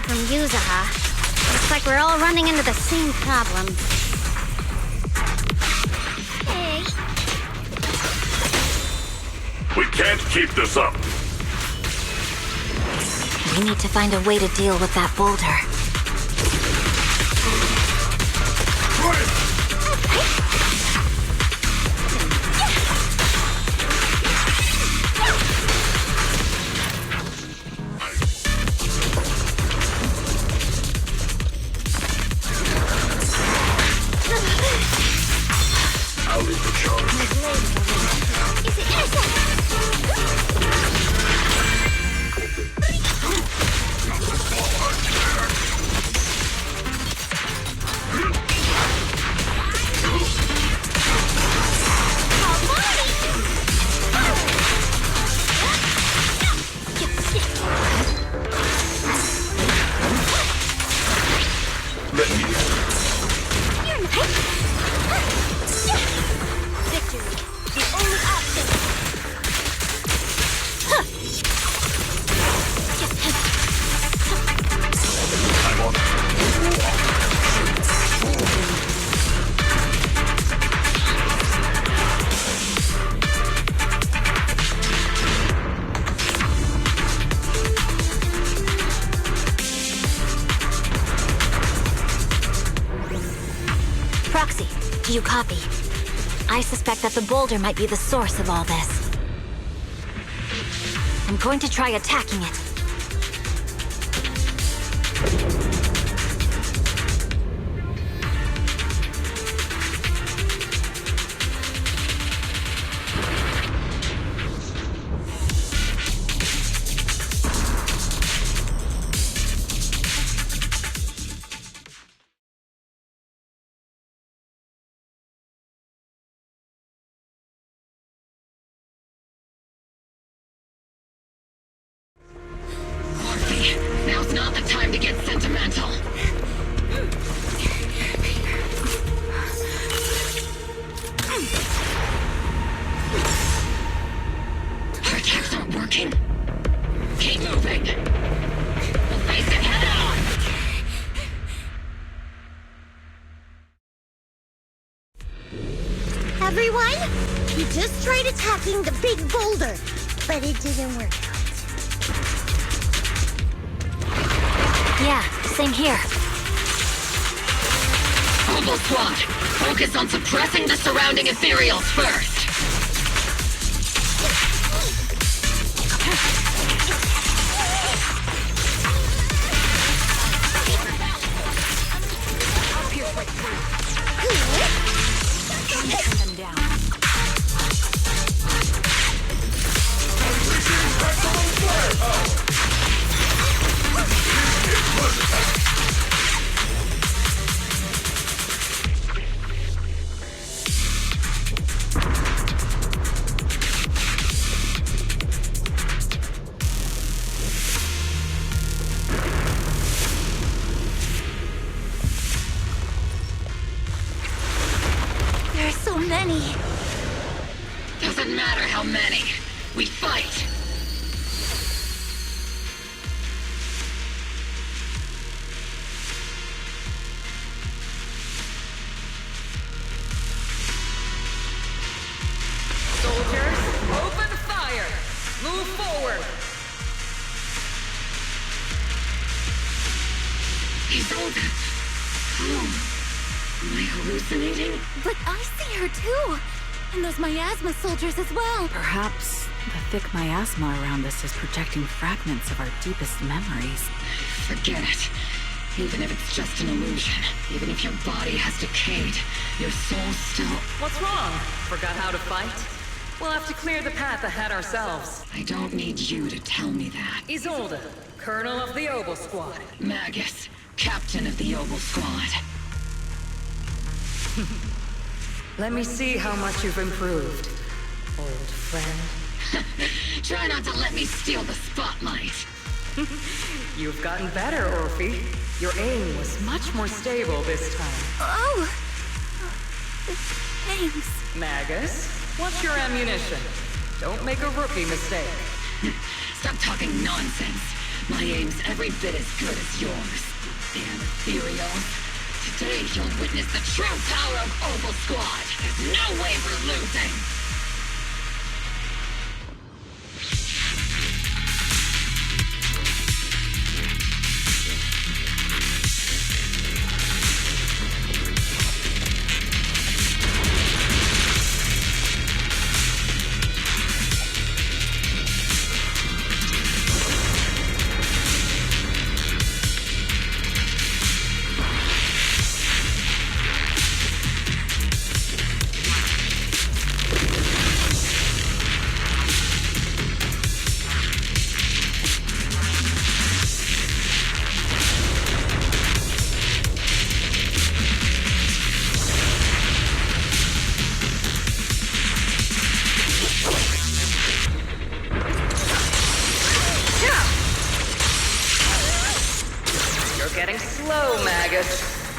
heard from Yuzaha. Looks like we're all running into the same problem. Hey. We can't keep this up. We need to find a way to deal with that boulder. I'll lead the charge. Is it Let me in. victory? The only option. I'm on. Proxy, do you copy? I suspect that the boulder might be the source of all this. I'm going to try attacking it. Now's not the time to get sentimental. Our attacks aren't working. Keep moving. We'll face it head on. Everyone, you just tried attacking the big boulder, but it didn't work out. Yeah, same here. Mobile squad, focus on suppressing the surrounding ethereals first. There's so many. Doesn't matter how many. We fight. Soldiers, open fire! Move forward! Isolde. Oh. Am I hallucinating? But I see her too! And those miasma soldiers as well! Perhaps the thick miasma around us is projecting fragments of our deepest memories. Forget it. Even if it's just an illusion, even if your body has decayed, your soul still... What's wrong? Forgot how to fight? We'll have to clear the path ahead ourselves. I don't need you to tell me that. Isolde, Colonel of the Oboe Squad. Magus, Captain of the Oboe Squad. Let me see how much you've improved, old friend. Try not to let me steal the spotlight. You've gotten better, Orphe. Your aim was much more stable this time. Oh! Thanks. Magus, what's your ammunition? Don't make a rookie mistake. Stop talking nonsense. My aim's every bit as good as yours. Damn ethereals. Today you'll witness the true power of Opal Squad. There's no way we're losing.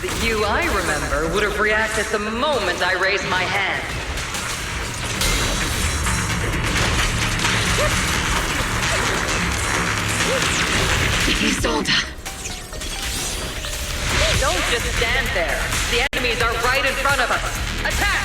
The you I remember would have reacted the moment I raised my hand. Isolde! Don't just stand there. The enemies are right in front of us. Attack!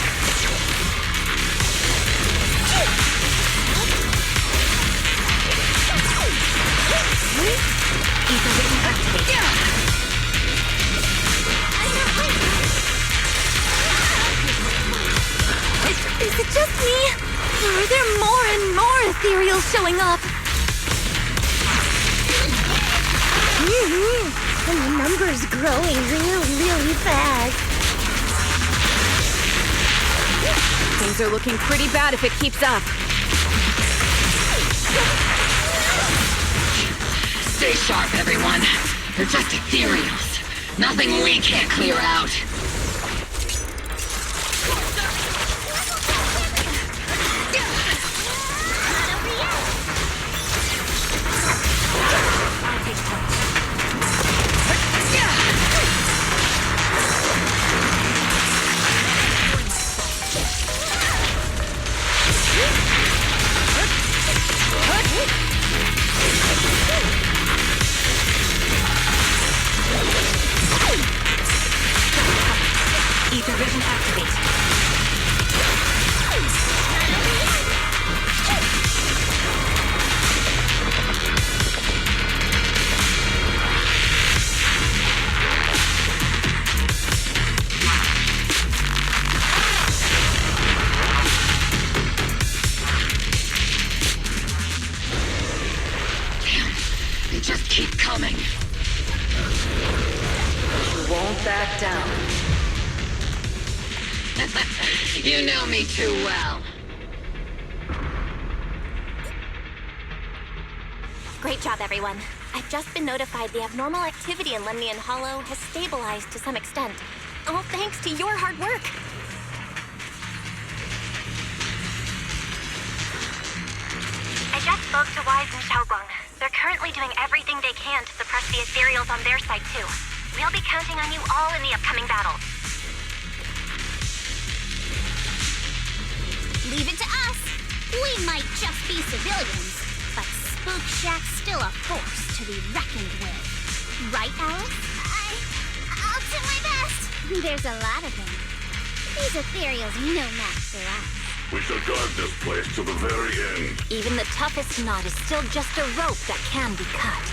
Is it just me? Or are there more and more ethereals showing up? And the number's growing really fast. Things are looking pretty bad if it keeps up. Stay sharp, everyone. They're just ethereals. Nothing we can't clear out. Ether vision activate. Damn, they just keep coming. We won't back down. You know me too well. Great job, everyone. I've just been notified the abnormal activity in Lemnian Hollow has stabilized to some extent. All thanks to your hard work. I just spoke to Wise and Xiaoguang. They're currently doing everything they can to suppress the ethereals on their side, too. We'll be counting on you all in the upcoming battles. Leave it to us. We might just be civilians, but Spook Shack's still a force to be reckoned with. Right, Alice? I'll do my best. There's a lot of them. These ethereals are no match for us. We shall guard this place to the very end. Even the toughest knot is still just a rope that can be cut.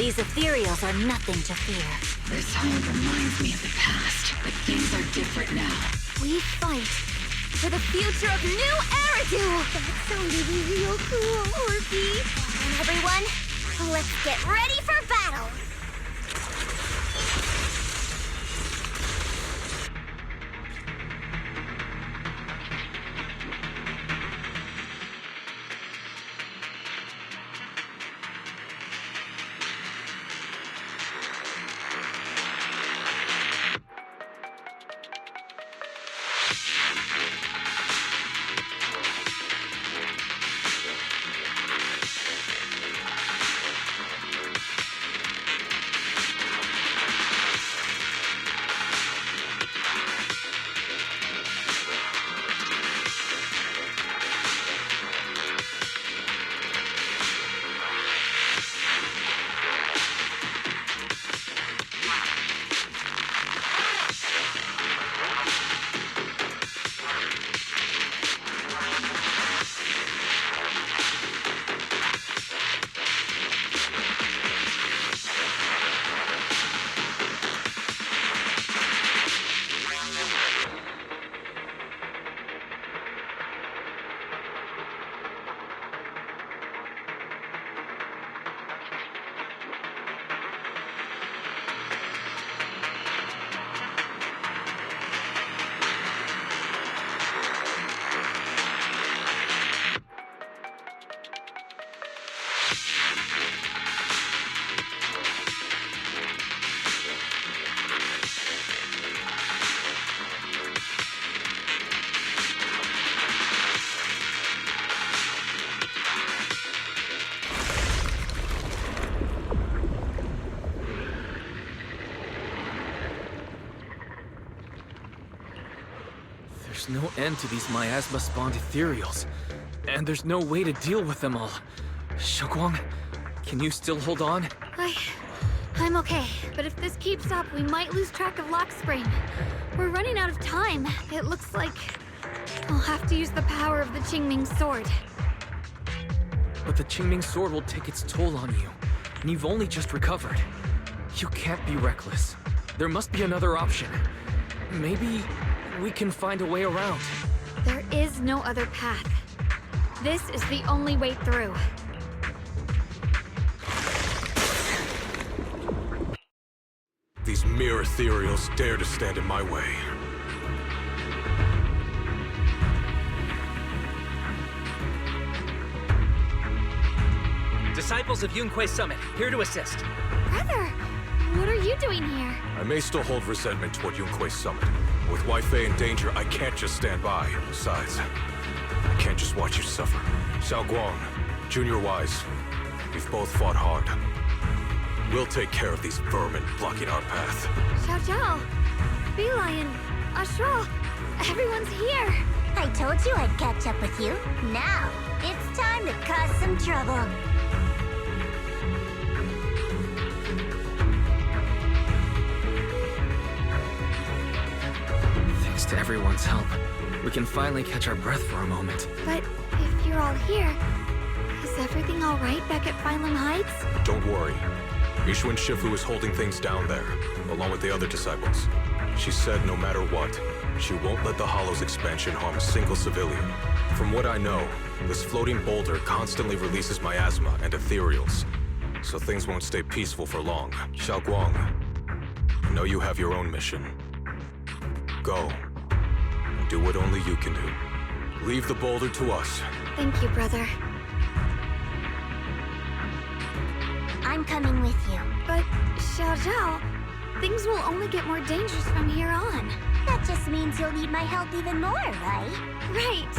These ethereals are nothing to fear. This home reminds me of the past, but things are different now. We fight for the future of New Eridu! That sounded real cool, Orphe. And everyone, let's get ready for battle! There's no end to these miasma-spawned ethereals, and there's no way to deal with them all. Xiaoguang, can you still hold on? I'm okay, but if this keeps up, we might lose track of Lock Spring. We're running out of time. It looks like I'll have to use the power of the Qingming sword. But the Qingming sword will take its toll on you, and you've only just recovered. You can't be reckless. There must be another option. Maybe we can find a way around. There is no other path. This is the only way through. These mere ethereals dare to stand in my way. Disciples of Yunquei Summit, here to assist. Brother, what are you doing here? I may still hold resentment toward Yunquei Summit. With Waifei in danger, I can't just stand by. Besides, I can't just watch you suffer. Xiaoguang, Junior Wise, you've both fought hard. We'll take care of these vermin blocking our path. Xiao Zhao, Bee Lion, Ashral, everyone's here. I told you I'd catch up with you. Now, it's time to cause some trouble. Thanks to everyone's help, we can finally catch our breath for a moment. But if you're all here, is everything all right back at Phylum Heights? Don't worry. Ishuan Shifu is holding things down there, along with the other disciples. She said no matter what, she won't let the Hollow's expansion harm a single civilian. From what I know, this floating boulder constantly releases miasma and ethereals, so things won't stay peaceful for long. Xiaoguang, I know you have your own mission. Go, and do what only you can do. Leave the boulder to us. Thank you, brother. I'm coming with you. But, Xiao Zhao, things will only get more dangerous from here on. That just means you'll need my help even more, right? Right.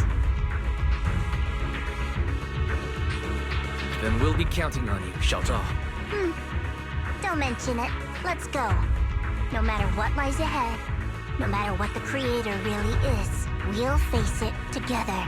Then we'll be counting on you, Xiao Zhao. Don't mention it. Let's go. No matter what lies ahead, no matter what the Creator really is, we'll face it together.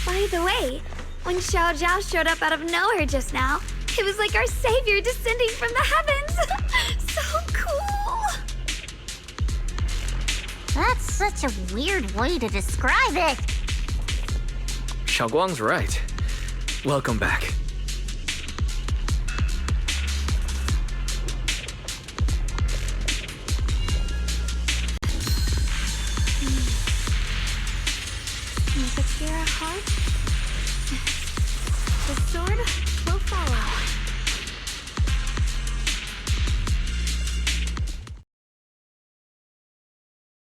By the way, when Xiao Zhao showed up out of nowhere just now, it was like our savior descending from the heavens. So cool. That's such a weird way to describe it. Xiaoguang's right. Welcome back. Is it here a heart? The sword